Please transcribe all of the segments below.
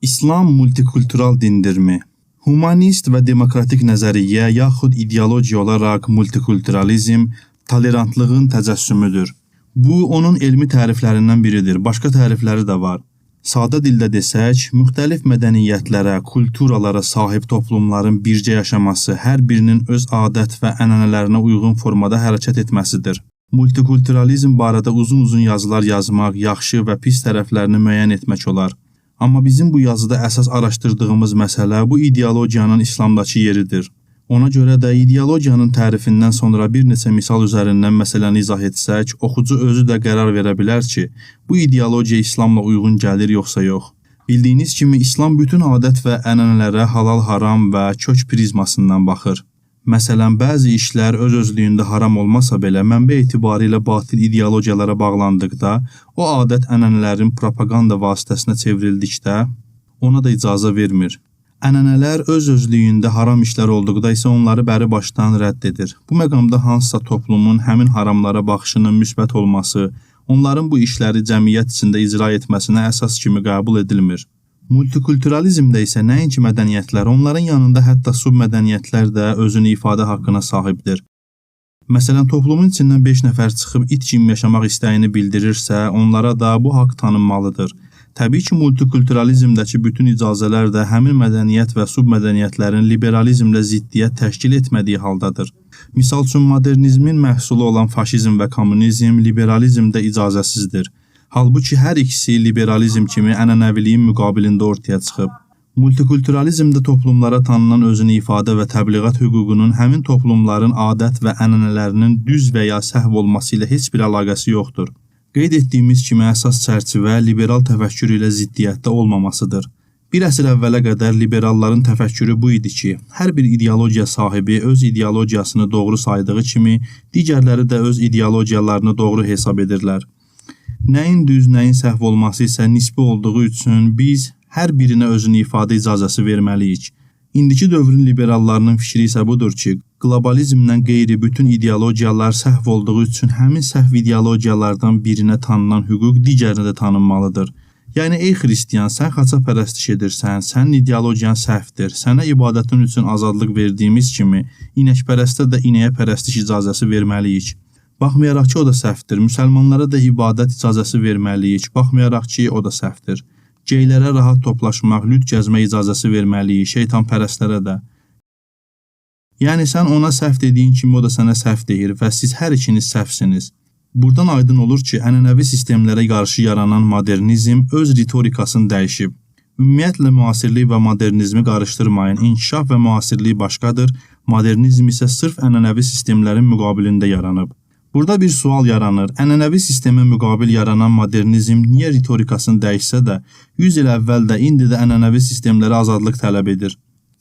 İslam multikultural dindirmi? Humanist və demokratik nəzəriyyə yaxud ideologiya olaraq multikulturalizm tolerantlığın təcəssümüdür. Bu, onun elmi təriflərindən biridir. Başqa tərifləri də var. Sadə dildə desək, müxtəlif mədəniyyətlərə, kulturalara sahib toplumların bircə yaşaması, hər birinin öz adət və ənənələrinə uyğun formada hərəkət etməsidir. Multikulturalizm barədə uzun-uzun yazılar yazmaq, yaxşı və pis tərəflərini müəyyən etmək olar. Amma bizim bu yazıda əsas araşdırdığımız məsələ bu ideologiyanın İslamdakı yeridir. Ona görə də ideologiyanın tərifindən sonra bir neçə misal üzərindən məsələni izah etsək, oxucu özü də qərar verə bilər ki, bu ideologiya İslamla uyğun gəlir yoxsa yox. Bildiyiniz kimi, İslam bütün adət və ənənələrə halal-haram və kök prizmasından baxır. Məsələn, bəzi işlər öz-özlüyündə haram olmasa belə, mənbə etibarilə batil ideologiyalara bağlandıqda, o adət-ənənələrin propaganda vasitəsinə çevrildikdə, ona da icazə vermir. Ənənələr öz-özlüyündə haram işlər olduqda isə onları bəri başdan rədd edir. Bu məqamda hansısa toplumun həmin haramlara baxışının müsbət olması, onların bu işləri cəmiyyət içində icra etməsinə əsas kimi qəbul edilmir. Multikulturalizmdə isə nəinki mədəniyyətlər, onların yanında hətta submədəniyyətlər də özünü ifadə haqqına sahibdir. Məsələn, toplumun içindən 5 nəfər çıxıb it kimi yaşamaq istəyini bildirirsə, onlara da bu haqq tanınmalıdır. Təbii ki, multikulturalizmdəki bütün icazələr də həmin mədəniyyət və submədəniyyətlərin liberalizmlə ziddiyyət təşkil etmədiyi haldadır. Misal üçün, modernizmin məhsulu olan faşizm və kommunizm liberalizmdə icazəsizdir. Halbuki hər ikisi liberalizm kimi ənənəviliyin müqabilində ortaya çıxıb. Multikulturalizmdə toplumlara tanınan özünü ifadə və təbliğat hüququnun həmin toplumların adət və ənənələrinin düz və ya səhv olması ilə heç bir əlaqəsi yoxdur. Qeyd etdiyimiz kimi əsas çərçivə liberal təfəkkür ilə ziddiyyətdə olmamasıdır. Bir əsr əvvələ qədər liberalların təfəkkürü bu idi ki, hər bir ideologiya sahibi öz ideologiyasını doğru saydığı kimi, digərləri də öz ideologiyalarını doğru hesab edirlər. Nəyin düz, nəyin səhv olması isə nisbi olduğu üçün biz hər birinə özünü ifadə icazəsi verməliyik. İndiki dövrün liberallarının fikri isə budur ki, qlobalizmdən qeyri bütün ideologiyalar səhv olduğu üçün həmin səhv ideologiyalardan birinə tanınan hüquq digərinə də tanınmalıdır. Yəni, ey xristiyan, sən xaça pərəstiş edirsən, sənin ideologiyan səhvdir, sənə ibadətin üçün azadlıq verdiyimiz kimi, inəkpərəstə də inəyə pərəstiş icazəsi verməliyik. Baxmayaraq ki, o da səhvdir. Müsəlmanlara da ibadət icazəsi verməliyik. Baxmayaraq ki, o da səhvdir. Geylərə rahat toplaşmaq, lüt gəzmə icazəsi verməliyik, şeytanpərəstlərə də. Yəni, sən ona səhv dediyin kimi, o da sənə səhv deyir və siz hər ikiniz səhvsiniz. Buradan aydın olur ki, ənənəvi sistemlərə qarşı yaranan modernizm öz ritorikasını dəyişib. Ümumiyyətlə, müasirlik və modernizmi qarışdırmayın. İnkişaf və müasirlik başqadır, modernizm isə sırf ənənəvi sistemlərin müqabilində yaranıb. Burada bir sual yaranır. Ənənəvi sistemə müqabil yaranan modernizm niyə ritorikasını dəyişsə də, 100 il əvvəl də, indi də ənənəvi sistemlərə azadlıq tələb edir?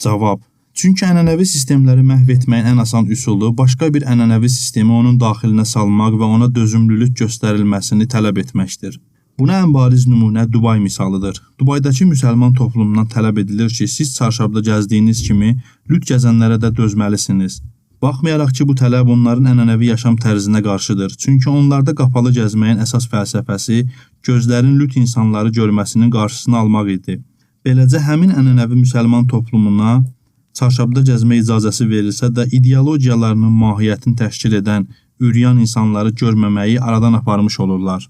Cavab. Çünki ənənəvi sistemləri məhv etməyin ən asan üsulu başqa bir ənənəvi sistemi onun daxilinə salmaq və ona dözümlülük göstərilməsini tələb etməkdir. Buna ən bariz nümunə Dubay misalıdır. Dubaydakı müsəlman toplumundan tələb edilir ki, siz çarşabda gəzdiyiniz kimi lüt gəzənlərə də dözməlisiniz. Baxmayaraq ki, bu tələb onların ənənəvi yaşam tərzinə qarşıdır. Çünki onlarda qapalı gəzməyin əsas fəlsəfəsi gözlərin lüt insanları görməsinin qarşısını almaq idi. Beləcə, həmin ənənəvi müsəlman toplumuna çarşabda gəzmə icazəsi verilsə də, ideologiyalarının mahiyyətini təşkil edən üryan insanları görməməyi aradan aparmış olurlar.